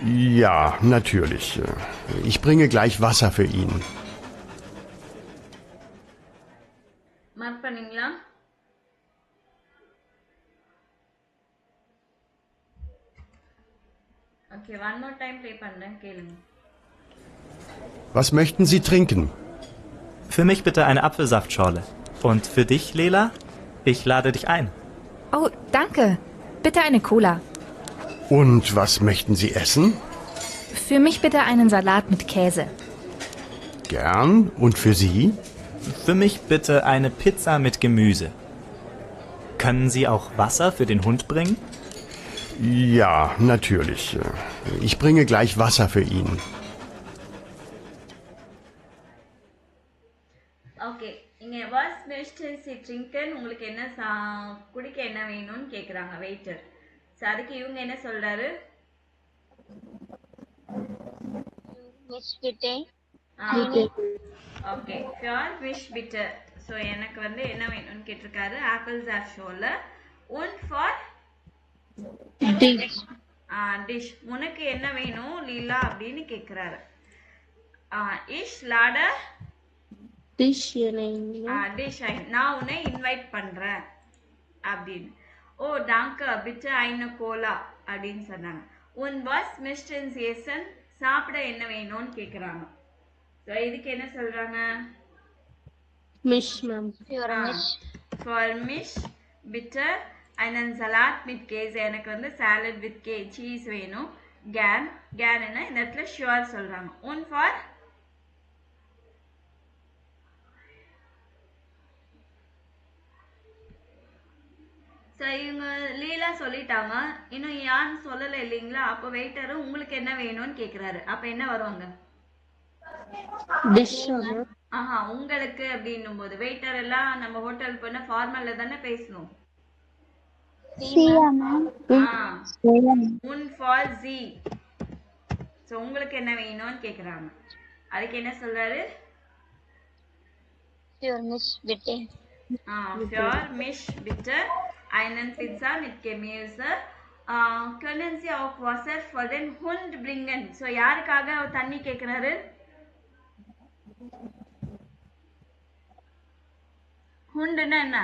Ja, natürlich. Ich bringe gleich Wasser für ihn. Mark பண்ணீங்களா? Okay, one more time play பண்றேன் கேளுங்க. Was möchten Sie trinken? Für mich bitte eine Apfelsaftschorle. Und für dich, Lela? Ich lade dich ein. Oh, danke. Bitte eine Cola. Und was möchten Sie essen? Für mich bitte einen Salat mit Käse. Gern. Und für Sie? Für mich bitte eine Pizza mit Gemüse. Können Sie auch Wasser für den Hund bringen? Ja, natürlich. Ich bringe gleich Wasser für ihn. Okay, இங்க was mister C ட்ரிங்கன் உங்களுக்கு என்ன குடிக்க என்ன வேணும்னு கேக்குறாங்க waiter. So அதுக்கு இவங்க என்ன சொல்றாரு? Miss Bitte. Okay, pure wish bitter. So எனக்கு வந்து என்ன வேணும்னு கேட்டிருக்காரு. ஆப்பிள்ஸ் ஆர் ஷோல ஒன் ஃபார் டிஷ். உனக்கு என்ன வேணும் லீலா அப்படின்னு கேக்குறாரு. இஷ் லாட Dish டிஷ் நான் உன்னை இன்வைட் பண்றேன் அப்படின்னு. ஓ டாங்க பிட்டு ஐன கோலா அப்படின்னு சொன்னாங்க. உன் பாஸ் மிஸ்டன் சேசன் சாப்பிட என்ன வேணும்னு கேக்குறாங்க. சோ இதுக்கு என்ன சொல்றாங்க? Miss ma'am. ஃபார் மிஷ் பிட்டர் einen Salat mit Käse. எனக்கு வந்து salad with cheese வேணும். கேன் கேன்னா இந்த இடத்துல ஷுவர் சொல்றாங்க. ஒன் ஃபார் இவங்க லீலா சொல்லிட்டாங்க, இன்னும் யான்னு சொல்லல இல்லைங்களா? அப்ப வெயிட்டர் உங்களுக்கு என்ன வேணும்னு கேக்குறாரு. அப்ப என்ன வருவாங்க? Dish ஆஹா, உங்களுக்கு அப்படின்னும் போது வெயிட்டர் எல்லாம் நம்ம ஹோட்டல் போனா ஃபார்மல்ல தானே பேசணும். உன் ஃபார் ஜி. சோ உங்களுக்கு என்ன வேணும்னு கேக்குறாங்க. அதுக்கு என்ன சொல்றாரு? Für Miss Bitte. Für mich bitte einen Pizza mit Gemüse. Können Sie auch Wasser für den Hund bringen? So யாருக்காக தண்ணி கேக்குறாரு? ஹுண்டுன்னா என்ன?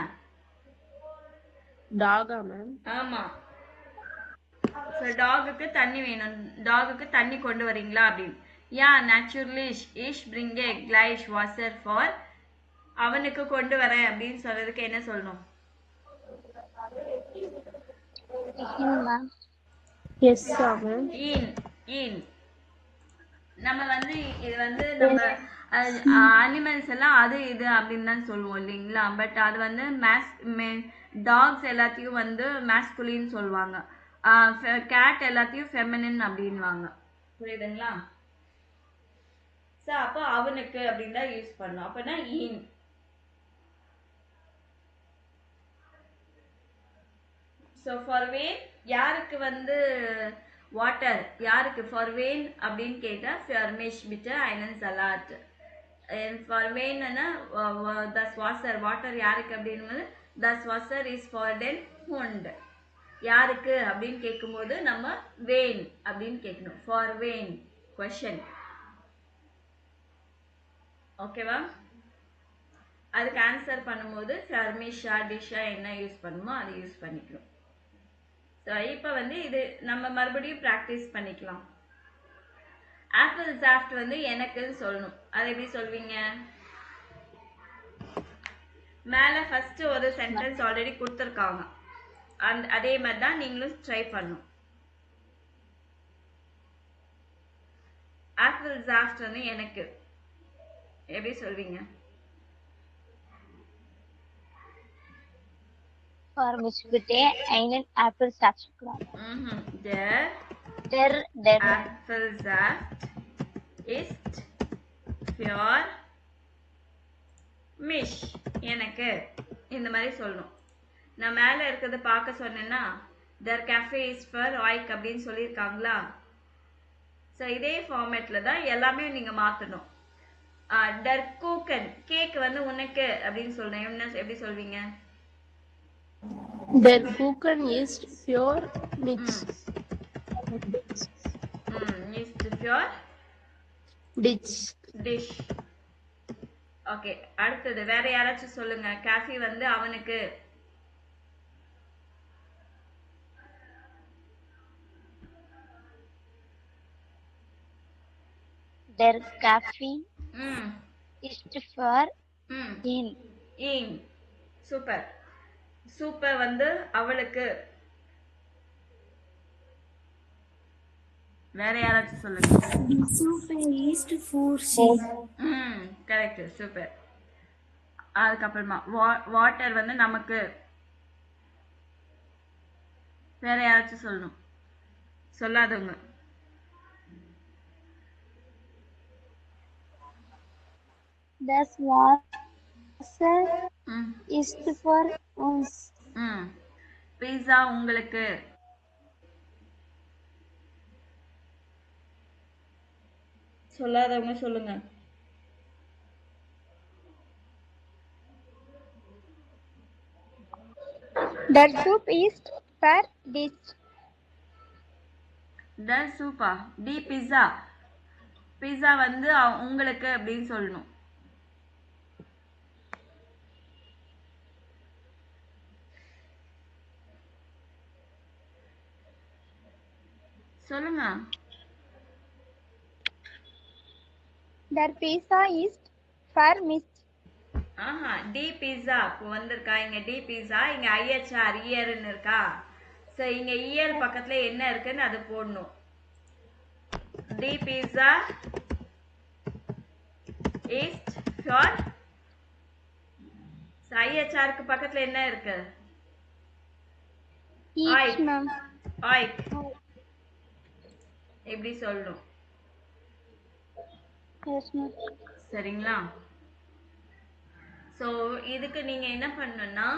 Dog ma'am. ஆமா. சோ டாகுக்கு தண்ணி வேணும். டாகுக்கு தண்ணி கொண்டு வரீங்களா அப்படின்னு. யா naturally ich bringe gleich Wasser for. அவனுக்கு கொண்டு வரேன் அப்படின்னு சொல்றதுக்கு என்ன சொல்லணும்? Yes ma'am. in நம்ம வந்து இது வந்து நம்ம அனிமல்ஸ் எல்லாம் அது இது அப்படின்னு தான் சொல்லுவோம் இல்லைங்களா? பட் அது வந்து டாக்ஸ் எல்லாத்தையும் வந்து மேஸ்குலின் சொல்லுவாங்க. கேட் எல்லாத்தையும் ஃபெமினின் அப்படின்வாங்க. புரியுதுங்களா? சோ அப்போ அவனுக்கு அப்படின்னு தான் யூஸ் பண்ணோம். அப்பனா இன். சோ ஃபார் வேன் யாருக்கு வந்து வாட்டர் யாருக்கு ஃபார் வேன் அப்படின்னு கேட்டா ஃபார் மிஷ் பிட்டு ஐனன் சலாட். ஃபார் வேன்னா தஸ் வாசர் வாட்டர் யாருக்கு அப்படின்னு தஸ் வாசர் இஸ் ஃபார் டென் ஹுண்ட். யாருக்கு அப்படின்னு கேட்கும்போது நம்ம வேன் அப்படின்னு கேட்கணும். ஃபார் வேன் கொஸ்டின். ஓகேவா? அதுக்கு ஆன்சர் பண்ணும்போது ஃபர்மிஷா டிஷ்ஷா என்ன யூஸ் பண்ணுமோ அதை யூஸ் பண்ணிக்கணும். ஸோ இப்போ வந்து இது நம்ம மறுபடியும் ப்ராக்டிஸ் பண்ணிக்கலாம். ஆப்பிள் சாஃப்ட் வந்து எனக்குன்னு சொல்லணும். அதை எப்படி சொல்வீங்க? மேலே ஃபர்ஸ்ட் ஒரு சென்டென்ஸ் ஆல்ரெடி கொடுத்துருக்காங்க. அதே மாதிரி தான் நீங்களும் ட்ரை பண்ணணும். ஆப்பிள் சாஃப்ட் வந்து எனக்கு எப்படி சொல்வீங்க? For Miss Bitte einen Apfelsaft. Der Apfelsaft ist für mich. எனக்கு இந்த மாதிரி சொல்லணும். நான் மேல இருக்கிறத பார்க்க சொன்னேன்னா der cafe is for Oik அப்படின்னு சொல்லியிருக்காங்களா? ஸோ இதே ஃபார்மேட்ல தான் எல்லாமே நீங்க மாத்தணும். der Kuchen கேக் வந்து உனக்கு அப்படின்னு சொல்றேன். எப்படி சொல்வீங்க? Der Kuchen ist für mich. ஃபியோர் Ditch. Dish. Okay, அடுத்தது வேற யாராச்சும் சொல்லுங்க. காஃபி வந்து அவனுக்கு. Der Kaffee ம் ist für ம் ihn. ஈன். சூப்பர். சூப்பர் வந்து அவளுக்கு. வேற யாராச்சும் சொல்லுங்க. Die Suppe ist für sie. ம் கரெக்ட், சூப்பர். அதுக்கப்புறமா வாட்டர் வந்து நமக்கு. வேற யாராச்சும் சொல்லணும், சொல்லாதவங்க. Das Wasser ம் ist für uns. ம் பீஸா உங்களுக்கு. சொல்லாதவங்க சொல்லுங்க. Der Soup ist für dich. ட சூப்பா. D pizza. பிஸா வந்து உங்களுக்கு அப்படின்னு சொல்லணும். சொல்லுங்க. Der Pizza ist für mich. ஆஹா, டி பிஸா இப்போ வந்திருக்கா இங்க. டி பிஸா இங்க ஐஎச்ஆர் இயர்னு இருக்கா. ஸோ இங்க இயர் பக்கத்துல என்ன இருக்குன்னு அது போடணும். டி பிஸா இஸ்ட் ஃபார். ஐஎச்ஆருக்கு பக்கத்துல என்ன இருக்கு? Each ma'am. ஆய்க். எப்படி சொல்லணும்? Yes ma'am. சரிங்களா? ஸோ இதுக்கு நீங்க என்ன பண்ணணும்னா,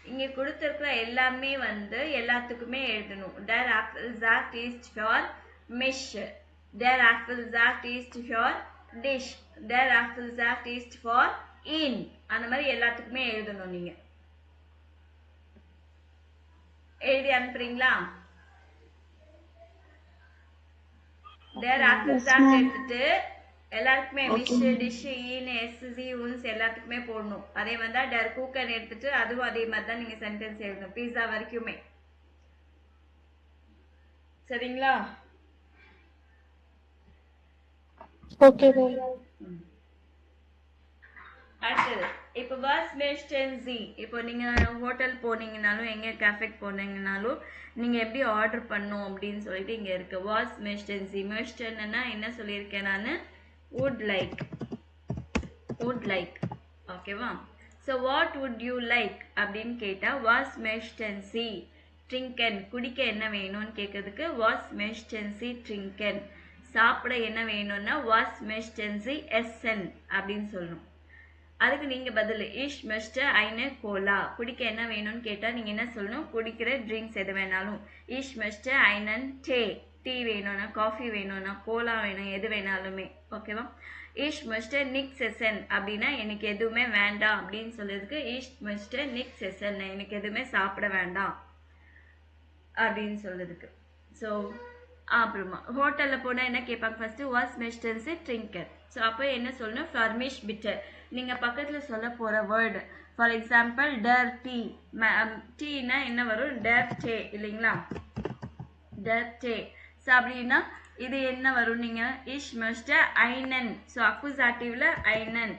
இங்க கொடுத்திருக்கிற எல்லாமே வந்து எல்லாத்துக்குமே எழுதணும். Der Apfelsaft ist für mich. Der Apfelsaft ist für dich. Der Apfelsaft ist für ihn. அந்த மாதிரி எல்லாத்துக்குமே எழுதணும். நீங்க எழுதி அனுப்புறீங்களா? Der Apfelsaft எடுத்துட்டு எல்லாருக்குமே மிஷ் டிஷ் ஈன் எஸ்சி உன்ஸ் எல்லாத்துக்குமே போடணும். அதே மாதிரி தான் டர் கூக்கன் எடுத்துட்டு அதுவும் அதே மாதிரி தான் நீங்க சென்டென்ஸ் எழுதணும். பீஸா வரைக்குமே. சரிங்களா? Okay ma'am. அடுத்தது இப்போ வாஸ் மெஸ்டன்சி. இப்போ நீங்க ஹோட்டல் போனீங்கனாலும் எங்க கேஃபேக்கு போனீங்கனாலும் நீங்க எப்படி ஆர்டர் பண்ணும் அப்படின்னு சொல்லிட்டு இங்க இருக்கு. வாஸ் மெஸ்டன்சி. மெஸ்டன்னா என்ன சொல்லியிருக்கேன் நான்? would like. would like. ஓகேவா? So what would you like அப்படின்னு கேட்டா வாஸ் மெஸ்டன்சி ட்ரிங்கன். குடிக்க என்ன வேணும்னு கேட்கறதுக்கு வாஸ் மெஸ்டன்சி ட்ரிங்கன். சாப்பிட என்ன வேணும்னா வாஸ் மெஸ்டன்சி எஸ்என் அப்படின்னு சொல்லணும். அதுக்கு நீங்க பதில் இஷ் மெஸ்ட் ஐன கோலா. குடிக்க என்ன வேணும்னு கேட்டா நீங்க என்ன சொல்லணும்? குடிக்கிற ட்ரிங்க்ஸ் எது வேணாலும். இஷ் மெஸ்ட் ஐனன் டே. டீ வேணும்னா, காஃபி வேணும்னா, கோலா வேணும், எது வேணாலுமே. ஓகேவா? இஷ் மெஸ்ட் நிக் செசன் அப்படின்னா எனக்கு எதுவுமே வேண்டாம் அப்படின்னு சொல்றதுக்கு இஷ் மெஸ்ட் நிக் செசன். எனக்கு எதுவுமே சாப்பிட வேண்டாம் அப்படின்னு சொல்றதுக்கு. ஸோ அப்புறமா ஹோட்டலில் போனால் என்ன கேட்பாங்க? ஃபர்ஸ்ட் வாஸ் மெஸ்டன்ஸு ட்ரிங்கர். ஸோ அப்போ என்ன சொல்லணும்? ஃபர்மிஷ் பிட்டர். நீங்கள் பக்கத்தில் சொல்ல போகிற வேர்டு ஃபார் எக்ஸாம்பிள் டர் டீ. டீனா என்ன வரும்? டர் டே இல்லைங்களா? டர் டே. ஸோ அப்படின்னா இது என்ன வரும்? நீங்கள் இஷ் மெஸ்ட ஐனன். ஸோ அக்குசாட்டிவ்ல ஐனன்.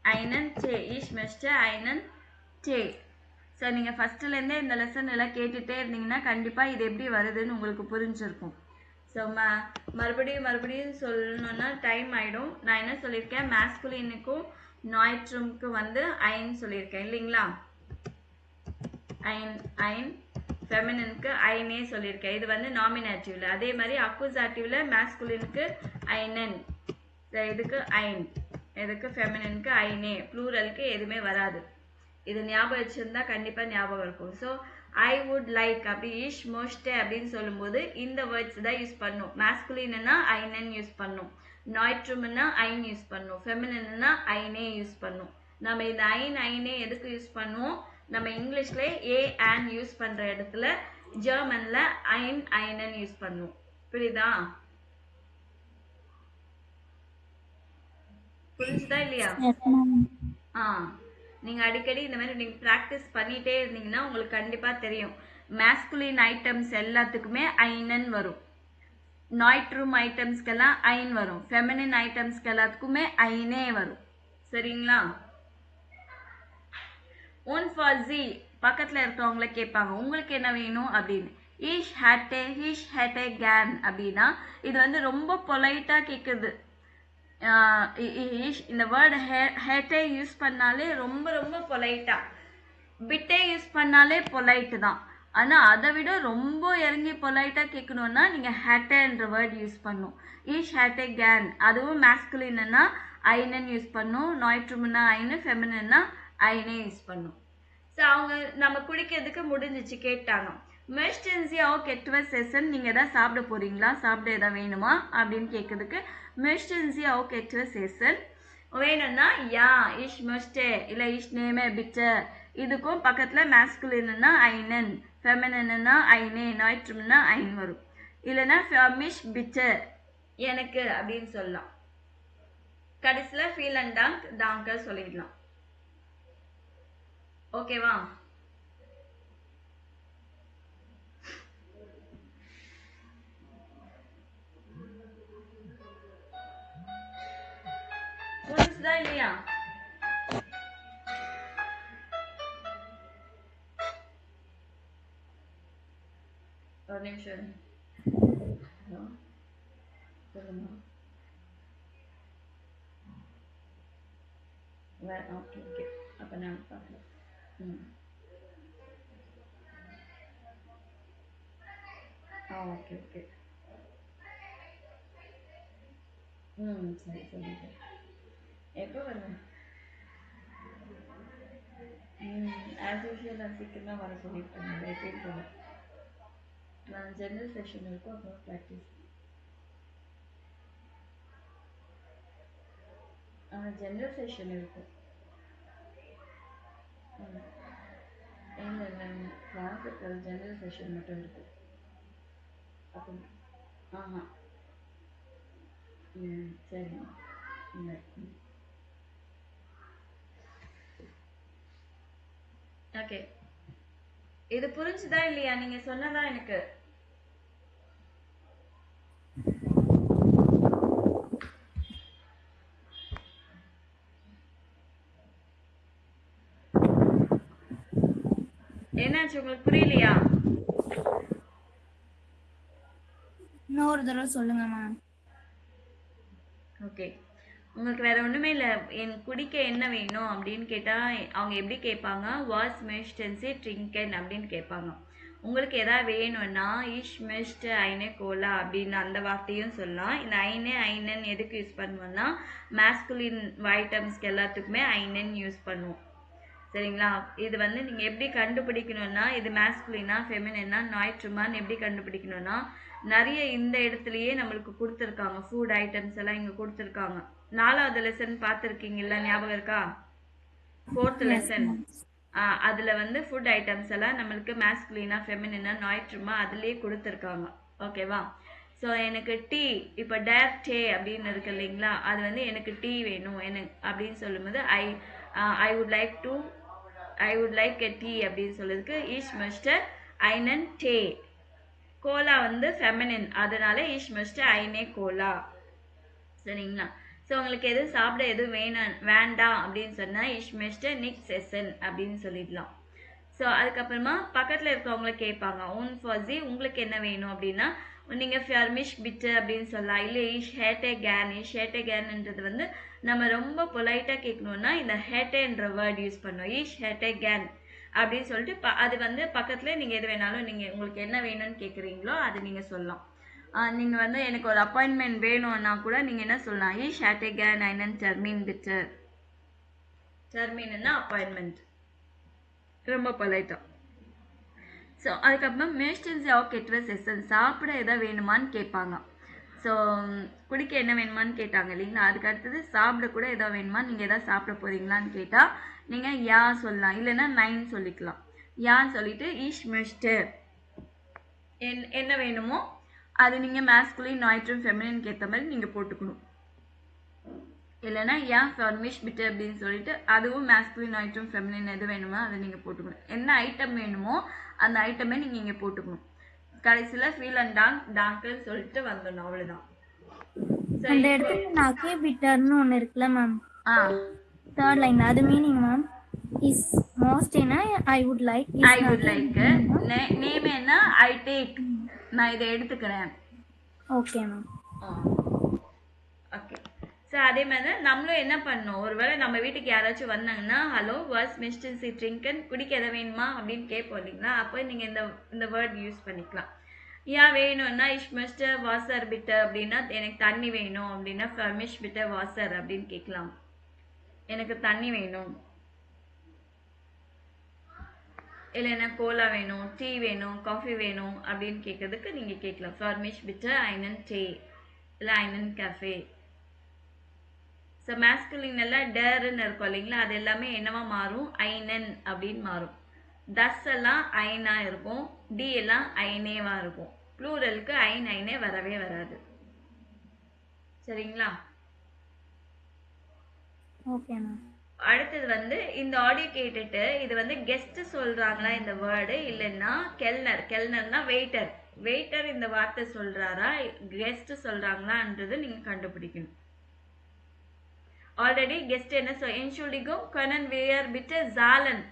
ஐனன் டே. இஷ் மெஸ்ட ஐனன் டே. ஸோ நீங்கள் ஃபஸ்ட்டுலேருந்தே இந்த லெசன் எல்லாம் கேட்டுகிட்டே இருந்தீங்கன்னா கண்டிப்பாக இது எப்படி வருதுன்னு உங்களுக்கு புரிஞ்சிருக்கும். ஸோ மறுபடியும் சொல்லணுன்னா டைம் ஆகிடும். நான் என்ன சொல்லியிருக்கேன்? மேஸ்குலினுக்கும் நாய்ட்ரூமுக்கு வந்து ஐன் சொல்லியிருக்கேன் இல்லைங்களா? ஐன் ஐன். ஃபெமினுக்கு ஐனே சொல்லியிருக்கேன். இது வந்து நாமினேட்டிவ்ல. அதே மாதிரி அக்குசாட்டிவ்ல மேஸ்குலினுக்கு ஐனன். இதுக்கு ஐன். இதுக்கு ஃபெமினுக்கு ஐனே. ப்ளூரலுக்கு எதுவுமே வராது. இது ஞாபகம் வச்சிருந்தா கண்டிப்பா ஞாபகம் இருக்கும். ஸோ ஐ வுட் லைக் அப்படி இஷ் மோஸ்டே அப்படின்னு சொல்லும்போது இந்த வேர்ட்ஸ் தான் யூஸ் பண்ணும். மேஸ்குலின்னா ஐனன் யூஸ் பண்ணும். நாய்ட்ரூம்னா ஐன் யூஸ் பண்ணும். ஃபெமினின்னா ஐனே யூஸ் பண்ணும். நம்ம இந்த ஐனே எதுக்கு யூஸ் பண்ணுவோம்? நம்ம இங்கிலீஷ்ல ஏ ஆன் யூஸ் பண்ற இடத்துல ஜெர்மன்ல ஐனன் யூஸ் பண்ணுவோம். புரியுதா? புரிஞ்சுதா இல்லையா? Yes, ma'am. ஆ நீங்கள் அடிக்கடி இந்த மாதிரி நீங்கள் ப்ராக்டிஸ் பண்ணிகிட்டே இருந்தீங்கன்னா உங்களுக்கு கண்டிப்பாக தெரியும். மேஸ்குலின் ஐட்டம்ஸ் எல்லாத்துக்குமே ஐனன் வரும். நாய்ட்ரூம் ஐட்டம்ஸ்க்கெல்லாம் ஐன் வரும். ஃபெமினின் ஐட்டம்ஸ்க்கு எல்லாத்துக்குமே ஐனே வரும். சரிங்களா? ஒன் ஃபார் ஜி பக்கத்தில் இருக்கவங்கள கேட்பாங்க உங்களுக்கு என்ன வேணும் அப்படின்னு. ஈஷ் ஹேட்டே ஹீஷ் ஹேட்டே கேன் அப்படின்னா இது வந்து ரொம்ப பொலைட்டாக கேட்குது. இந்த வேர்டு ஹேட்டே யூஸ் பண்ணாலே ரொம்ப ரொம்ப பொலைட்டாக, பிட்டே யூஸ் பண்ணாலே பொலைட்டு தான். ஆனால் அதை விட ரொம்ப இறங்கி பொலைட்டாக கேட்கணுன்னா நீங்கள் ஹேட்டேன்ற வேர்டு யூஸ் பண்ணும். ஈஷ் ஹேட்டே கேன் அதுவும் மேஸ்குலின்னா ஐனன் யூஸ் பண்ணும், நாய்ட்ரூம்னா ஐனு, ஃபெமினா ஐனே யூஸ் பண்ணும். ஸோ அவங்க நம்ம குடிக்கிறதுக்கு முடிஞ்சிச்சு கேட்டாங்க. மெர்ஸ்டன்சி ஆஃப் கெட்வஸ் செஷன் நீங்கள் எதாவது சாப்பிட போகிறீங்களா, சாப்பிட எதாவது வேணுமா அப்படின்னு கேட்குறதுக்கு மெர்ஸ்டன்சி ஆஃப் கெட்வஸ் செஷன் வேணும்னா யா இஷ் மெர்ஸ்டே இல்லை இஷ் நேமே பிச்சர். இதுக்கும் பக்கத்தில் மேஸ்குலின்னா ஐனன், ஃபெமினா ஐனே, நாய்ட்ரூம்னா ஐன் வரும். இல்லைன்னா ஃபெமிஷ் பிச்சர் எனக்கு அப்படின்னு சொல்லலாம். கடைசியில் ஃபீல் அண்ட் டாங்க சொல்லிடலாம். ஓகேவா? புரிஞ்சுதா இல்லையா? ஒரு நிமிஷம் சொல்லுங்க. ஓகே ஓகே அப்போ நான் பார்க்கலாம். ஓகே ஓகே சரி சரி சரி. எப்போ வருவேன்? ஆஸ் யூஷுவல் நான் சீக்கிரமாக வர சொல்லியிருக்கேன். எப்பயும் போல நான் ஜென்ரல் செஷன் இருக்கும், அப்புறம் ப்ராக்டிஸ். ஜென்ரல் செஷன் இருக்கும். இல்லை இல்லை கிளாஸ் இருக்கிறது ஜென்ரல் செஷன் மட்டும் இருக்கு. அப்போ சரிங்க. ஓகே இது புரிஞ்சுதா இல்லையா? நீங்க சொன்னதா எனக்கு என்னாச்சு, உங்களுக்கு புரியலையா? இன்னொரு தடவை சொல்லுங்க மேம். ஓகே உங்களுக்கு வேற ஒண்ணுமே இல்லை. என் குடிக்க என்ன வேணும் அப்படின்னு கேட்டா அவங்க எப்படி கேட்பாங்க, வாஸ் மெஸ்டன்சி ட்ரிங்கன் அப்படின்னு கேட்பாங்க. உங்களுக்கு எதாவது வேணும்னா இஷ் மெஸ்ட் ஐனே கோலா அப்படின்னு அந்த வார்த்தையும் சொல்லலாம். இந்த ஐனே ஐனன் எதுக்கு யூஸ் பண்ணுவோம்னா மேஸ்குலின் ஐட்டம்ஸ்க்கு எல்லாத்துக்குமே ஐனன் யூஸ் பண்ணுவோம். சரிங்களா? இது வந்து நீங்கள் எப்படி கண்டுபிடிக்கணும்னா இது மேஸ்குலினா ஃபெமினா நாய்ட்ரூமான்னு எப்படி கண்டுபிடிக்கணும்னா நிறைய இந்த இடத்துலையே நம்மளுக்கு கொடுத்துருக்காங்க. ஃபுட் ஐட்டம்ஸ் எல்லாம் இங்கே கொடுத்துருக்காங்க. 4வது லெசன் பார்த்துருக்கீங்களா, ஞாபகம் இருக்கா? 4th லெசன் அதில் வந்து ஃபுட் ஐட்டம்ஸ் எல்லாம் நம்மளுக்கு மேஸ்குலினா ஃபெமினா நாய்ட்ரூமா அதுலேயே கொடுத்துருக்காங்க. ஓகேவா? ஸோ எனக்கு டீ இப்போ டேர் டே அப்படின்னு இருக்கு இல்லைங்களா, அது வந்து எனக்கு டீ வேணும் எனக்கு அப்படின்னு சொல்லும்போது I would like a tea அப்படின்னு சொல்லுறதுக்கு ஈஷ் மிஸ்டர் ஐனன் டே. கோலா வந்து ஃபெமினின், அதனால ஈஷ் மிஸ்டர் ஐனே கோலா. சரிங்களா? ஸோ உங்களுக்கு எது சாப்பிட எது வேண்டாம் அப்படின்னு சொன்னால் ஈஷ் மிஸ்டர் நிக் செசன் அப்படின்னு சொல்லிடலாம். ஸோ அதுக்கப்புறமா பக்கத்தில் இருக்கவங்கள கேட்பாங்க ஓன் ஃபார்ஸி உங்களுக்கு என்ன வேணும் அப்படின்னா நீங்கள் ஃபர்மிஷ் பிட்டு அப்படின்னு சொல்லலாம். இல்லை ஈஷ் ஹேட்டே கேன். ஈஷ் ஹேட்டே கேன்ன்றது வந்து நம்ம ரொம்ப பொலைட்டாக கேட்கணுன்னா இந்த ஹேட்டேன்ற வேர்ட் யூஸ் பண்ணோம். ஈஷ் ஹேட்டே கேன் அப்படின்னு சொல்லிட்டு அது வந்து பக்கத்தில் நீங்கள் எது வேணாலும் நீங்கள் உங்களுக்கு என்ன வேணும்னு கேட்குறீங்களோ அது நீங்கள் சொல்லலாம். நீங்கள் வந்து எனக்கு ஒரு அப்பாயின்மெண்ட் வேணும்னா கூட நீங்கள் என்ன சொல்லலாம், ஈஷ் ஹேட்டே கேன் ஐனன் டர்மின் பிட்டு. டர்மின்னா அப்பாயின்மெண்ட், ரொம்ப பொலைட்டாக. ஸோ அதுக்கப்புறம் மெஸ்டன்சி ஆஃப் கெட்வஸ் செஷன் சாப்பிட எதாவது வேணுமான்னு கேட்பாங்க. ஸோ குடிக்க என்ன வேணுமான்னு கேட்டாங்க இல்லைங்களா, அதுக்கு அடுத்தது சாப்பிட கூட எதாவது வேணுமா, நீங்கள் எதாவது சாப்பிட போகிறீங்களான்னு கேட்டால் நீங்கள் யா சொல்லலாம், இல்லைன்னா நைன் சொல்லிக்கலாம். யான்னு சொல்லிட்டு ஈஷ் மெஸ்ட்டு என்ன வேணுமோ அது நீங்கள் மேஸ்குலின் நாய்ட்ரூம் ஃபெமினினுக்கு ஏற்ற மாதிரி நீங்கள் போட்டுக்கணும். இல்லைன்னா ஏன் ஃபர்மிஷ் பிட்டு அப்படின்னு சொல்லிட்டு அதுவும் மேஸ்குலின் ஐட்டம் ஃபெமினின் எது வேணுமோ அதை நீங்கள் போட்டுக்கணும். என்ன ஐட்டம் வேணுமோ அந்த ஐட்டமே நீங்கள் இங்கே போட்டுக்கணும். கடைசியில் ஃபீல் அண்ட் டாங்க்னு சொல்லிட்டு வந்துடணும், அவ்வளோதான். அந்த இடத்துல நகே பிட்டர்னு ஒன்று இருக்குல்ல மேம், ஆ தேர்ட் லைன், அது மீனிங் மேம் இஸ் மோஸ்ட் என்ன ஐ வுட் லைக் நேம் என்ன ஐ டேக், நான் இதை எடுத்துக்கிறேன். Okay ma'am. ஓகே. ஸோ அதே மாதிரி நம்மளும் என்ன பண்ணோம், ஒருவேளை நம்ம வீட்டுக்கு யாராச்சும் வந்தாங்கன்னா ஹலோ வாஸ் மிஸ்டர் சி ட்ரிங்கன், குடிக்க எதை வேணுமா அப்படின்னு கேட்போம் இல்லைங்களா, அப்போ நீங்கள் இந்த வேர்ட் யூஸ் பண்ணிக்கலாம். ஏன் வேணும்னா இஷ் மிஸ்டர் வாசர் பிட்டர் அப்படின்னா எனக்கு தண்ணி வேணும் அப்படின்னா ஃபர்மிஷ் பிட்டர் வாசர் அப்படின்னு கேட்கலாம். எனக்கு தண்ணி வேணும், இல்லைன்னா கோலா வேணும், டீ வேணும், காஃபி வேணும் அப்படின்னு கேட்கறதுக்கு நீங்கள் கேட்கலாம் ஃபர்மிஷ் பிட்டர் ஐனன் டே இல்லை ஐனன் கஃபே. ஸோ மேஸ்குலின் எல்லாம் டேருன்னு இருக்கும் இல்லைங்களா, அது எல்லாமே என்னவா மாறும், ஐனன் அப்படின்னு மாறும். தஸ் எல்லாம் ஐனா இருக்கும், டி எல்லாம் ஐனேவா இருக்கும். ப்ளூரலுக்கு ஐனே வரவே வராது. சரிங்களா? Okay ma'am. அடுத்தது வந்து இந்த ஆடியோ கேட்டுட்டு இது வந்து கெஸ்ட் சொல்றாங்களா இந்த வேர்டு, இல்லைன்னா கெல்னர்னா வெயிட்டர் இந்த வார்த்தை சொல்றாரா, கெஸ்ட் சொல்றாங்களான்றது நீங்க கண்டுபிடிக்கணும். ஆல்ரெடி கெஸ்ட் என்ன என்ஷுல்டிகும் கனன் வேர் பிட்டு ஜாலன்,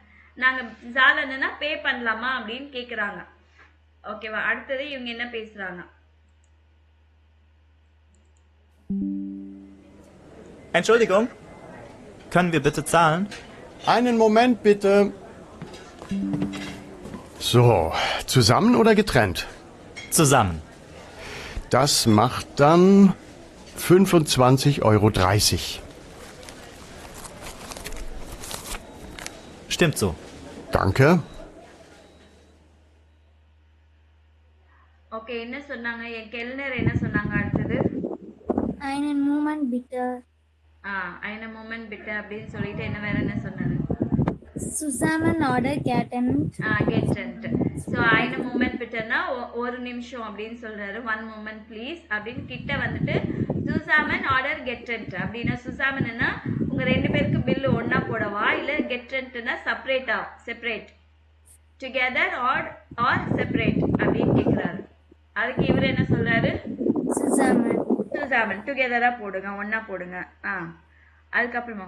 நாங்க ஜாலன்னா பே பண்ணலாமா அப்படின்னு கேக்குறாங்க. ஓகேவா? அடுத்தது இவங்க என்ன பேசுறாங்க, Entschuldigung, können wir bitte zahlen? Einen Moment bitte. So, zusammen oder getrennt? Zusammen. Das macht dann 25,30 Euro. Stimmt so. Danke. Okay என்ன சொன்னாங்க, என் கெல்னர் என்ன சொன்னாங்க அடுத்தது, einen Moment bitte. eine Moment bitte அப்படின்னு சொல்லிட்டு என்ன வேற என்ன சொன்னாரு, zusammen oder getrennt. getrennt. So eine Moment bitteனா ஒரு நிமிஷம் அப்படின்னு சொல்றாரு, one moment please அப்படின்னு. கிட்ட வந்துட்டு zusammen oder getrennt அப்படின்னா சுசாமன்னா உங்க ரெண்டு பேருக்கு பில்லு ஒன்னா போடவா, இல்ல getrenntனா செப்பரேட் டுகெதர் ஆர் செப்பரேட் அப்படின்னு கேக்குறாரு. அதுக்கு இவர் என்ன சொல்றாரு, zusammen டுகெதரா போடுங்க, ஒன்னா போடுங்க. அதுக்கப்புறமா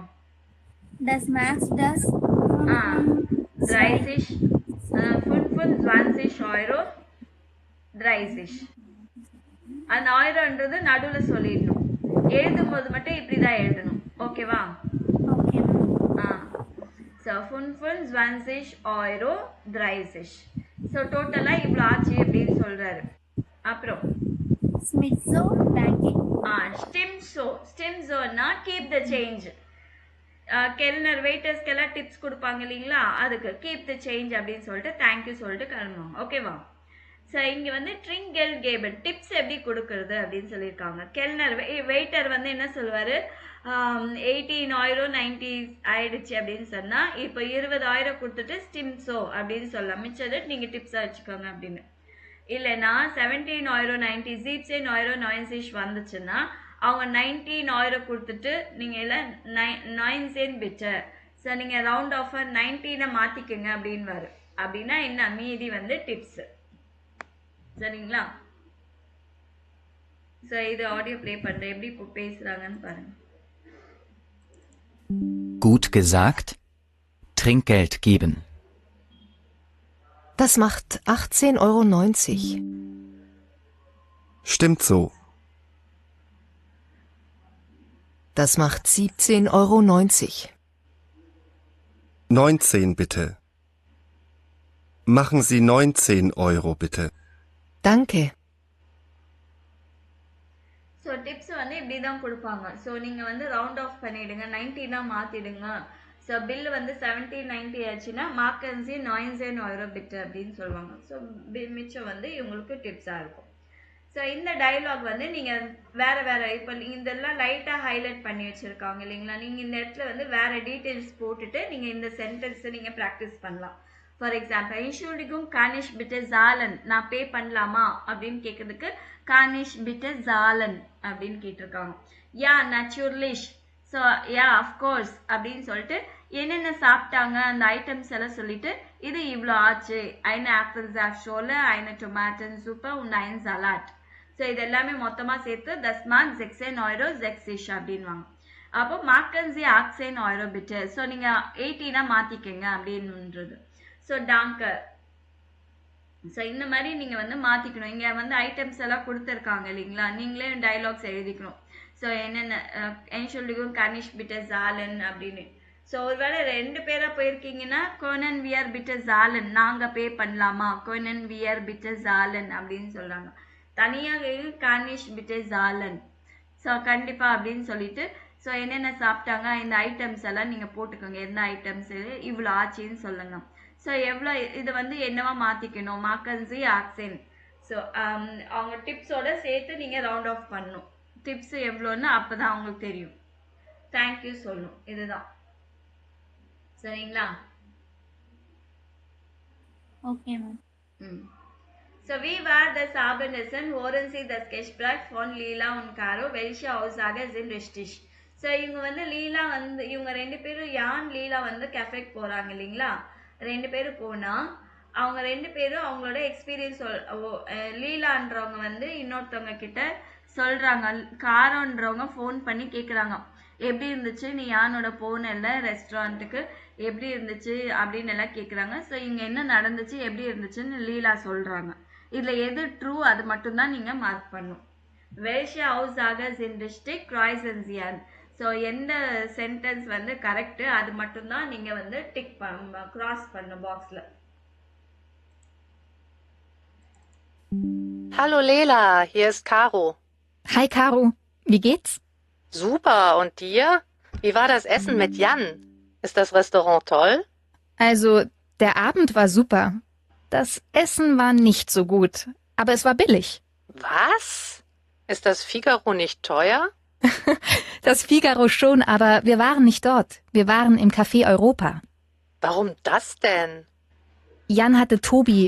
das Max das 30 25 Euro 30. அந்த 1000ன்றது நடுவுல சொல்லிடணும், எழுதும்போது மட்டும் இப்படிதான் எழுதணும். ஓகேவா? Okay ma'am. So 25 Euro 30. So டோட்டலா இவ்வளோ ஆச்சு அப்படின்னு சொல்றாரு. அப்புறம் ஸ்மிட்ஸோ பேங்கிங். ஸ்டிம்ஸோன்னா கீப் த சேஞ்ச். கெல்னர் வெயிட்டர்ஸ்க்கெல்லாம் டிப்ஸ் கொடுப்பாங்க இல்லைங்களா, அதுக்கு கீப் த சேஞ்ச் அப்படின்னு சொல்லிட்டு தேங்க்யூ சொல்லிட்டு கிளம்புவாங்க. ஓகேவா? ஸோ இங்கே வந்து ட்ரிங்கெல் கேபன் டிப்ஸ் எப்படி கொடுக்கறது அப்படின்னு சொல்லியிருக்காங்க. கெல்னர் வெயிட்டர் வந்து என்ன சொல்லுவார், 18 90 ஆயிடுச்சு அப்படின்னு சொன்னால் இப்போ 20,000 கொடுத்துட்டு ஸ்டிம்ஸோ அப்படின்னு சொல்லலாம், மிச்சது நீங்கள் டிப்ஸாக வச்சுக்கோங்க அப்படின்னு. இல்லைன்னா 17 90 17 வந்துச்சுன்னா அவங்க 19 கொடுத்துட்டு நீங்கள் இல்லை 9 பிட்டர். ஸோ நீங்கள் ரவுண்ட் ஆஃபர் 19 மாற்றிக்குங்க அப்படின்வாரு. அப்படின்னா என்ன, மீதி வந்து டிப்ஸு. சரிங்களா? ஸோ இது ஆடியோ ப்ளே பண்ணுறேன், எப்படி இப்போ பேசுகிறாங்கன்னு பாருங்கள். Gut gesagt. Trinkgeld geben. Das macht 18,90 Euro. Stimmt so. Das macht 17,90 Euro. 19 bitte. Machen Sie 19 Euro bitte. Danke. So tips வந்து இப்படி தான் கொடுப்பாங்க. ஸோ நீங்கள் வந்து ரவுண்ட் ஆஃப் பண்ணிவிடுங்க, 90 மாற்றிடுங்க. ஸோ பில் வந்து 17 90 ஆச்சுன்னா மார்க்கன்சி 9 Euro பிட்டு அப்படின்னு சொல்லுவாங்க. ஸோ மிச்சம் வந்து இவங்களுக்கு டிப்ஸாக இருக்கும். ஸோ இந்த டயலாக் வந்து நீங்கள் வேறு இப்போ இதெல்லாம் லைட்டாக ஹைலைட் பண்ணி வச்சுருக்காங்க இல்லைங்களா, நீங்கள் இந்த இடத்துல வந்து வேறு டீட்டெயில்ஸ் போட்டுட்டு நீங்கள் இந்த சென்டென்ஸை நீங்கள் ப்ராக்டிஸ் பண்ணலாம். ஃபார் எக்ஸாம்பிள் இன்ஷூல்டிக்கும் கானிஷ் பிட்டு ஜாலன், நான் பே பண்ணலாமா அப்படின்னு கேட்கறதுக்கு கானிஷ் பிட்டு ஜாலன் அப்படின்னு கேட்டிருக்காங்க. யா நேச்சுரலிஷ் ஸோ யா அஃப்கோர்ஸ் அப்படின்னு சொல்லிட்டு என்னென்ன சாப்பிட்டாங்க அந்த ஐட்டம்ஸ் எல்லாம் சொல்லிட்டு இது இவ்வளோ ஆச்சு. eine Apfelsaftschorle, eine Tomatensuppe und ein Salat. So இது எல்லாமே மொத்தமாக சேர்த்து das macht 16,06 அப்படின்வாங்க. அப்போ machen Sie 18 € bitte. ஸோ நீங்கள் 18 மாற்றிக்கங்க அப்படின்றது. So danke. ஸோ இந்த மாதிரி நீங்கள் வந்து மாற்றிக்கணும். இங்கே வந்து ஐட்டம்ஸ் எல்லாம் கொடுத்துருக்காங்க இல்லைங்களா, நீங்களே டைலாக்ஸ் எழுதிக்கணும். ஸோ என்னென்ன Entschuldigung kann ich bitte zahlen அப்படின்னு. ஸோ ஒருவேளை 2 பேராக போயிருக்கீங்கன்னா können wir bitte zahlen, நாங்கள் பே பண்ணலாமா, können wir bitte zahlen அப்படின்னு சொல்கிறாங்க. தனியாக kann ich bitte zahlen. So கண்டிப்பாக அப்படின்னு சொல்லிட்டு ஸோ என்னென்ன சாப்பிட்டாங்க இந்த ஐட்டம்ஸ் எல்லாம் நீங்கள் போட்டுக்கோங்க. எந்த ஐட்டம்ஸ் இவ்வளோ ஆச்சுன்னு சொல்லுங்க. ஸோ எவ்வளோ இது வந்து என்னவா மாற்றிக்கணும், மாக்கன்சி ஆக்சன். ஸோ அவங்க டிப்ஸோட சேர்த்து நீங்கள் ரவுண்ட் ஆஃப் பண்ணணும். டிப்ஸ் எவ்வளோன்னு அப்போ தான் அவங்களுக்கு தெரியும். தேங்க்யூ சொல்லணும். இதுதான் சரிங்களா? Okay ma'am. So wie war das Abendessen? Hören Sie das Gespräch von Lila und Caro. Welche Aussage sind richtig? So இவங்க வந்து லீலா வந்து இவங்க 2 பேரும் யான் லீலா வந்து கஃபேக்கு போகிறாங்க இல்லைங்களா. 2 பேரும் போனால் அவங்க 2 பேரும் அவங்களோட எக்ஸ்பீரியன்ஸ் லீலான்றவங்க வந்து இன்னொருத்தவங்க கிட்ட சொல்கிறாங்க. காரோன்றவங்க ஃபோன் பண்ணி கேட்குறாங்க, எப்படி இருந்துச்சு நீ யானோட போனல ரெஸ்டாரண்ட்டுக்கு, எப்படி இருந்துச்சு அப்படின்னு எல்லாம் கேட்குறாங்க. ஸோ இங்கே என்ன நடந்துச்சு எப்படி இருந்துச்சுன்னு லீலா சொல்கிறாங்க. இதில் எது ட்ரூ அது மட்டும்தான் நீங்கள் மார்க் பண்ணும். Welche Aussage sind richtig? Kreuzen Sie an. So எந்த சென்டென்ஸ் வந்து கரெக்டு அது மட்டும்தான் நீங்கள் வந்து டிக் கிராஸ் பண்ணும் பாக்ஸில். Hallo Lela, hier ist Caro. Hi Caro, wie geht's? Super, und dir? Wie war das Essen mit Jan? Ist das Restaurant toll? Also, der Abend war super. Das Essen war nicht so gut, aber es war billig. Was? Ist das Figaro nicht teuer? Das Figaro schon, aber wir waren nicht dort. Wir waren im Café Europa. Warum das denn? Jan hatte Tobi,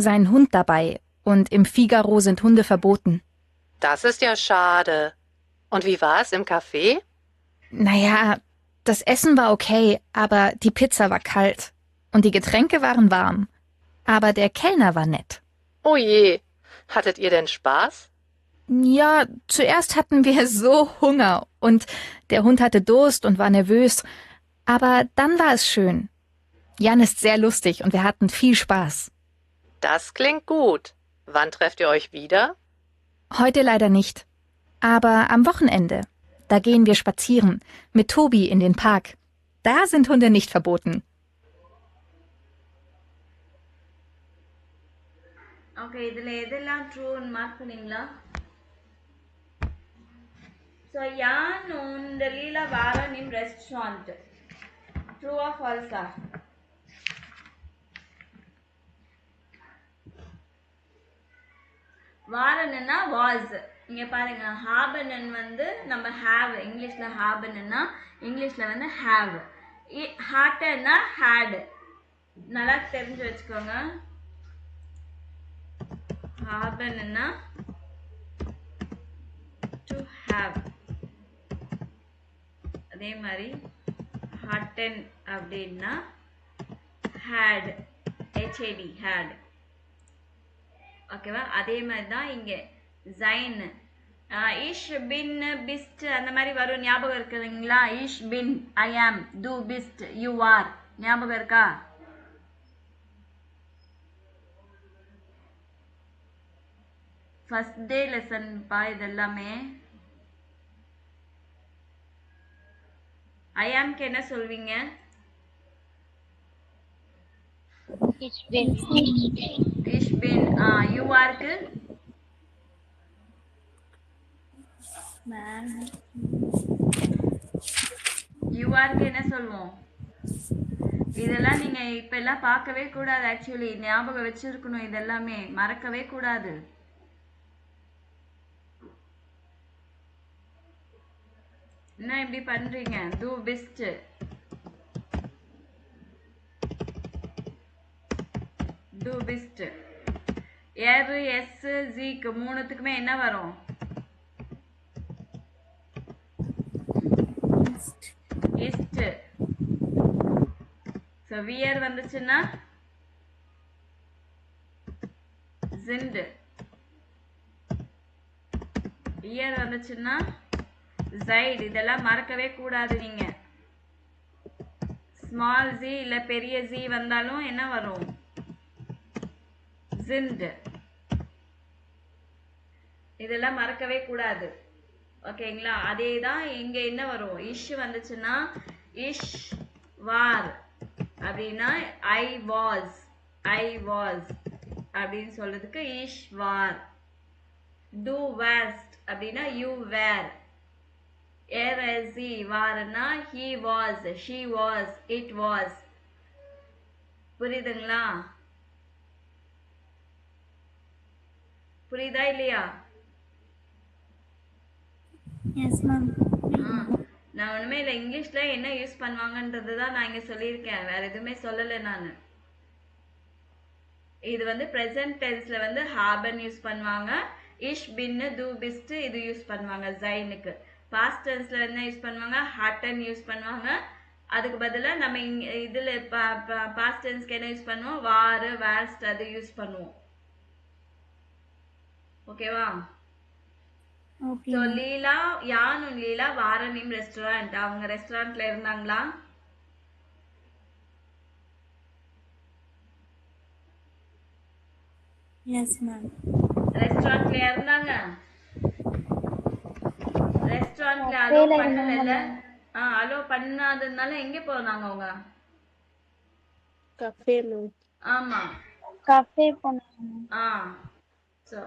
seinen Hund, dabei. Und im Figaro sind Hunde verboten. Das ist ja schade. Und wie war es im Café? Naja, das Essen war okay, aber die Pizza war kalt. Und die Getränke waren warm. Aber der Kellner war nett. Oh je, hattet ihr denn Spaß? Ja, zuerst hatten wir so Hunger und der Hund hatte Durst und war nervös. Aber dann war es schön. Jan ist sehr lustig und wir hatten viel Spaß. Das klingt gut. Wann trefft ihr euch wieder? Heute leider nicht. Aber am Wochenende. Da gehen wir spazieren. Mit Tobi in den Park. Da sind Hunde nicht verboten. Okay, இதில் எதெல்லாம் ட்ரூன்னு mark பண்ணிங்களா? So Jan und Lila waren im Restaurant. True or false? வாரன்னா was. இங்கே பாருங்க, ஹாபனன் வந்து நம்ம have, இங்கிலீஷில் ஹாபனன்னா இங்கிலீஷில் வந்து ஹேவ். ஹாட்டன்னா ஹேடு. நல்லா தெரிஞ்சு வச்சுக்கோங்க. ஹாபனன்னா டு ஹேவ். அதே மாதிரி ஹாட்டன் அப்படின்னா ஹேட், ஹெச்ஏடி ஹேட். ஓகேவா? அதே மாதிரி தான் இங்கே ஜைன், இஷ் பின் பிஸ்ட் அந்த மாதிரி வரும். ஞாபகம் இருக்கு இல்லைங்களா? இஷ் பின் ஐ ஆம், டு பிஸ்ட் யூ ஆர். ஞாபகம் இருக்கா? ஃபர்ஸ்ட் டே லெசன் பா இதெல்லாமே. ஐ ஆம்க்கு என்ன சொல்வீங்க? Ich bin. Ich bin. You are-க்கு? You are-க்கு என்ன சொல்வோம்? இதெல்லாம் நீங்க இப்ப எல்லாம் பார்க்கவே கூடாது. ஆக்சுவலி ஞாபகம் வச்சிருக்கணும். இதெல்லாமே மறக்கவே கூடாது. என்ன இப்படி பண்றீங்க? Do best. Do best. R, S, Zக்கு மூணுத்துக்குமே என்ன வரும்? ஸோ வியர் வந்துச்சுன்னா sind. இயர் வந்துச்சுன்னா சைடு. இதெல்லாம் மறக்கவே கூடாது நீங்க. ஸ்மால் ஜி இல்ல பெரிய ஜி வந்தாலும் என்ன வரும்? sind. இதெல்லாம் மறக்கவே கூடாது. ஓகேங்களா? அதே தான் இங்க என்ன வரும்? இஷ் வந்துச்சுன்னா இஷ் வார் அப்படின்னா ஐ வாஸ் அப்படின்னு சொல்றதுக்கு இஷ் வார். do west அப்படின்னா you were. Warna he was, she was, it was. புரியுதுங்களா? புரியுதா இல்லையா? Yes, ma'am. நான் ஒண்ணுமே இல்லை. இங்கிலீஷ்ல என்ன யூஸ் பண்ணுவாங்கன்றது தான் நான் இங்க சொல்லியிருக்கேன். வேற எதுவுமே சொல்லலை நான். இது வந்து பிரசன்ட் டென்ஸ்ல வந்து ஹாபன் யூஸ் பண்ணுவாங்க. இஷ் பின் டு பிஸ்ட் இது யூஸ் பண்ணுவாங்க ஜைனுக்கு. பாஸ்ட் டென்ஸ்ல என்ன யூஸ் பண்ணுவாங்க? ஹாட்டன் யூஸ் பண்ணுவாங்க. அதுக்கு பதிலா நம்ம இதுல பாஸ்ட் டென்ஸ்க்கு என்ன யூஸ் பண்ணுவோம்? வார், வாஸ்ட் அது யூஸ் பண்ணுவோம். ஓகேவா? Okay. ஸோ லீலா யானும் லீலா வாரனிம் ரெஸ்டாரண்ட். அவங்க ரெஸ்டாரண்ட்ல இருந்தாங்களா? Yes, ma'am. ரெஸ்டாரண்ட்ல இருந்தாங்க. ரெஸ்டாரண்ட்ல அலோ பண்ணல. அலோ பண்ணாததுனால எங்க போனாங்க அவங்க? Cafe, ma'am. ஆமா. Cafe போனாங்க. So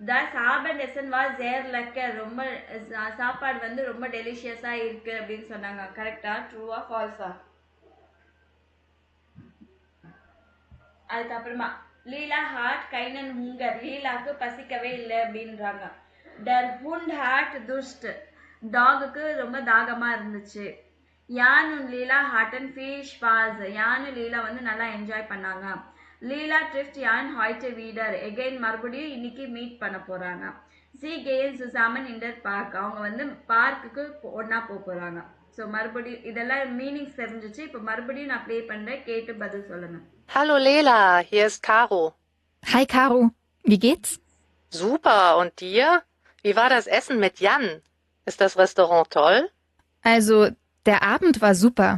das Abendessen war sehr lecker. ரொம்ப சாப்பாடு வந்து ரொம்ப டெலிஷியஸா இருக்கு அப்படின்னு சொன்னாங்க. கரெக்டா? ட்ரூவா ஃபால்ஸா? அதுக்கப்புறமா லீலா ஹாட் கைனன் ஹுங்கர். லீலாக்கு பசிக்கவே இல்லை அப்படின்றாங்க. டர் ஹுண்ட் ஹாட் துஷ்ட். டாகுக்கு ரொம்ப தாகமா இருந்துச்சு. யானு லீலா ஹாட்டன் ஃபீஷ் பாஸ். யானு லீலா வந்து நல்லா என்ஜாய் பண்ணாங்க. லீலா ட்ரிஃப்ட் யான் ஹாய்ட் வீடர். எகைன் மறுபடியும் இன்னைக்கு மீட் பண்ண போறாங்க. சி கேல் சுசாமன் இண்டர் பார்க். அவங்க வந்து பார்க்குக்கு ஒன்னா போறாங்க. ஸோ மறுபடியும் இதெல்லாம் மீனிங்ஸ் தெரிஞ்சிச்சு. இப்போ மறுபடியும் நான் ப்ளே பண்றேன். கேட்டு பதில் சொல்லுங்க. Hallo Lela, hier ist Caro. Hi Caro, wie geht's? Super, und dir? Wie war das Essen mit Jan? Ist das Restaurant toll? Also, der Abend war super.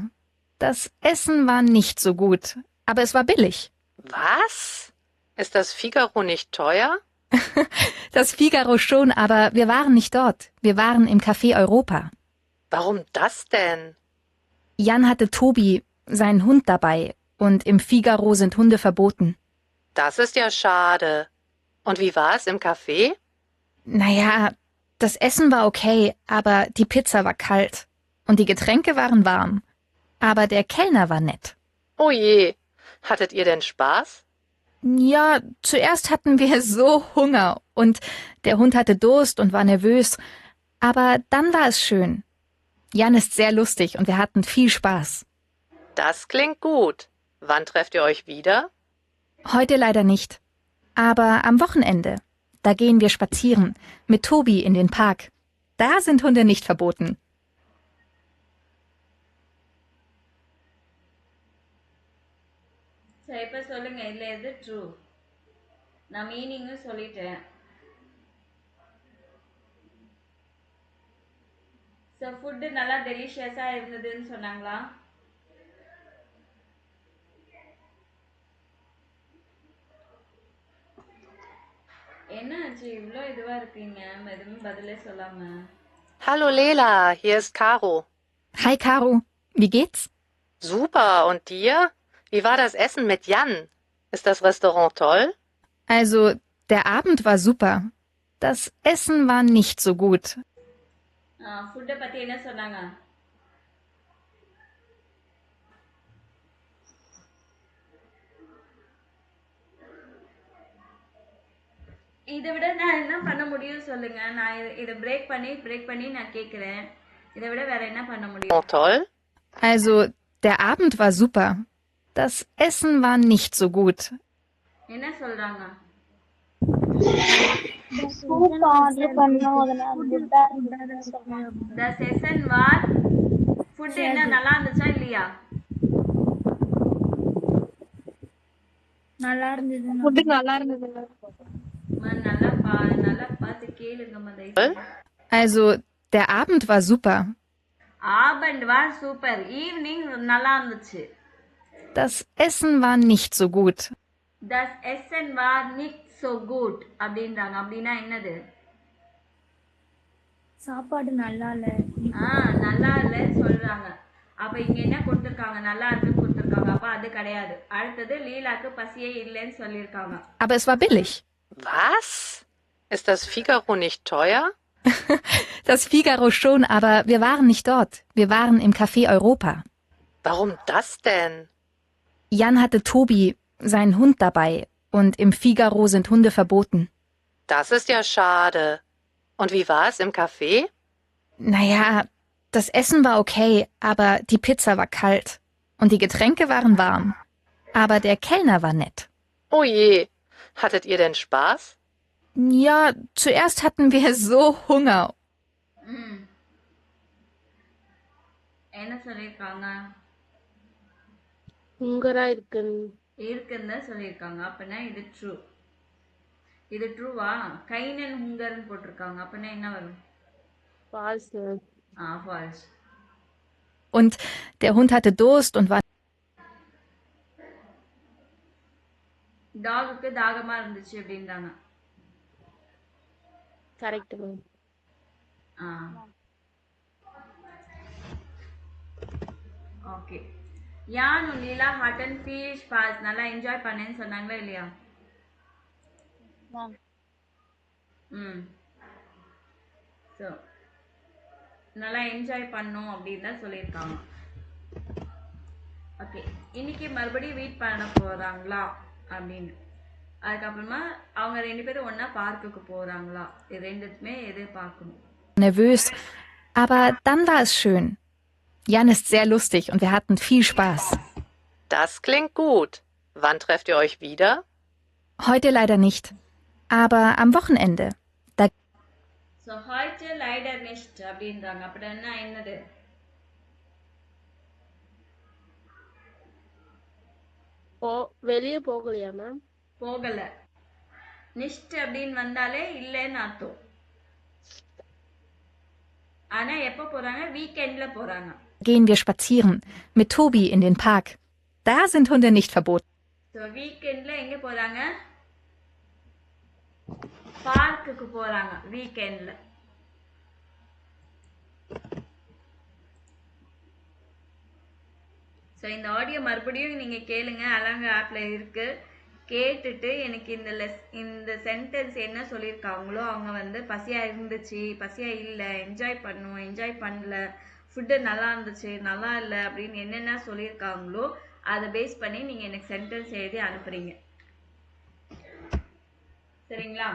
Das Essen war nicht so gut, aber es war billig. Was? Ist das Figaro nicht teuer? Das Figaro schon, aber wir waren nicht dort. Wir waren im Café Europa. Warum das denn? Jan hatte Tobi, seinen Hund, dabei. Und im Figaro sind Hunde verboten. Das ist ja schade. Und wie war es im Café? Naja, das Essen war okay, aber die Pizza war kalt. Und die Getränke waren warm. Aber der Kellner war nett. Oh je. Hattet ihr denn Spaß? Ja, zuerst hatten wir so Hunger. Und der Hund hatte Durst und war nervös. Aber dann war es schön. Jan ist sehr lustig und wir hatten viel Spaß. Das klingt gut. Wann trefft ihr euch wieder? Heute leider nicht. Aber am Wochenende. Da gehen wir spazieren. Mit Tobi in den Park. Da sind Hunde nicht verboten. சரி, இப்போ சொல்லுங்க. இதுல எது true? நான் மீனிங்கும் சொல்லிட்டேன். So food நல்லா டெலிஷியஸா இருந்ததுன்னு சொன்னாங்களா? என்ன ஆச்சு இவ்வளோ இதுவா இருக்கீங்க? எதுவும் பதிலே சொல்லாம. Hallo Lela, hier ist Caro. Hi Caro, wie geht's? Super, und dir? Wie war das Essen mit Jan? Ist das Restaurant toll? Also, der Abend war super. Das Essen war nicht so gut. ஃபுட்டை பத்தி என்ன சொன்னாங்க? இதை விட நான் என்ன பண்ண முடியும் சொல்லுங்க. நான் இதை பிரேக் பண்ணி நான் கேட்கிறேன். இதை விட வேற என்ன பண்ண முடியும்? Toll. Also, der Abend war super. Das Essen war nicht so gut. என்ன சொல்றாங்க? சூப் ஆர்டர் பண்ணோம், அதனால ஃபுட்டா இருந்ததுன்னு சொன்னாங்க. The session was ஃபுட் என்ன நல்லா இருந்துச்சா இல்லையா? நல்லா இருந்தது ஃபுட்டு நல்லா இருந்தது. நல்லா பார்த்து கேளுங்கம்மா தயவு. Also, der Abend war super. ஆபண்ட் war super. Evening நல்லா இருந்துச்சு. Das Essen war nicht so gut. Das Essen war nicht so gut அப்படின்றாங்க. அப்படின்னா என்னது? சாப்பாடு நல்லா இல்ல. நல்லா இல்லைன்னு சொல்றாங்க. அப்ப இங்க என்ன கொடுத்திருக்காங்க? நல்லா இருக்குன்னு கொடுத்திருக்காங்க. அப்ப அது கிடையாது. அடுத்தது லீலாக்கு பசியே இல்லைன்னு சொல்லியிருக்காங்க. Aber es war billig. Was? Ist das Figaro nicht teuer? Das Figaro schon, aber wir waren nicht dort. Wir waren im Café Europa. Warum das denn? Jan hatte Tobi, seinen Hund, dabei. Und im Figaro sind Hunde verboten. Das ist ja schade. Und wie war es im Café? Naja, das Essen war okay, aber die Pizza war kalt. Und die Getränke waren warm. Aber der Kellner war nett. Oh je. Hattet ihr denn Spaß? Ja, zuerst hatten wir so Hunger. என்ன சொல்லியிருக்காங்க? ஹுங்கரா இருக்குன்னு இருக்குன்னு சொல்லியிருக்காங்க. அப்படின்னா இது true. இது ட்ரூவா? கைனன் ஹுங்கர்னு போட்டிருக்காங்க. அப்படின்னா என்ன வரும்? False. False. Und der Hund hatte Durst und war... டாகுக்கு தாகமா இருந்துச்சு அப்படின்றாங்க. Correct ma'am. ஓகே. யான் லீலா ஹாட்டன் ஃபீல் ஸ்பாஸ் நல்லா என்ஜாய் பண்ணேன்னு சொன்னாங்களா இல்லையா? ஸோ நல்லா என்ஜாய் பண்ணோம் அப்படின்னு தான் சொல்லியிருக்காங்க. ஓகே. இன்னைக்கு மறுபடியும் வெயிட் பண்ண போறாங்களா அப்படின்னு. அதுக்கப்புறமா அவங்க 2 பேரும் ஒன்னா பார்க்குக்கு போறாங்களா? இது ரெண்டுத்துமே எதிர்பார்க்கணும். Nervös, aber dann war es schön. Jan ist sehr lustig und wir hatten viel Spaß. Das klingt gut. Wann trefft ihr euch wieder? Heute leider nicht, aber am Wochenende. Da so heute leider nicht அப்படின்றாங்க. அப்படின்னா என்னது? வெளியே போகலையா ma'am? போகல. நிஷ்ட் அப்படின்னு வந்தாலே இல்லைன்னு அர்த்தம். ஆனா எப்ப போறாங்க? வீக்கெண்ட்ல போறாங்க. gehen wir spazieren mit Tobi in den Park. Da sind Hunde nicht verboten. So வீக்கெண்ட்ல எங்க போறாங்க? பார்க்குக்கு போறாங்க வீக்கெண்ட்ல. ஸோ இந்த ஆடியோ மறுபடியும் நீங்க கேளுங்க. அலங்க ஆப்ல இருக்கு. கேட்டுட்டு எனக்கு இந்த சென்டென்ஸ் என்ன சொல்லியிருக்காங்களோ அவங்க வந்து பசியா இருந்துச்சு, பசியா இல்லை, என்ஜாய் பண்ணுவோம், என்ஜாய் பண்ணல, ஃபுட்டு நல்லா இருந்துச்சு, நல்லா இல்லை அப்படின்னு என்னென்ன சொல்லியிருக்காங்களோ அதை பேஸ் பண்ணி நீங்க எனக்கு சென்டென்ஸ் எழுதி அனுப்புறீங்க. சரிங்களா?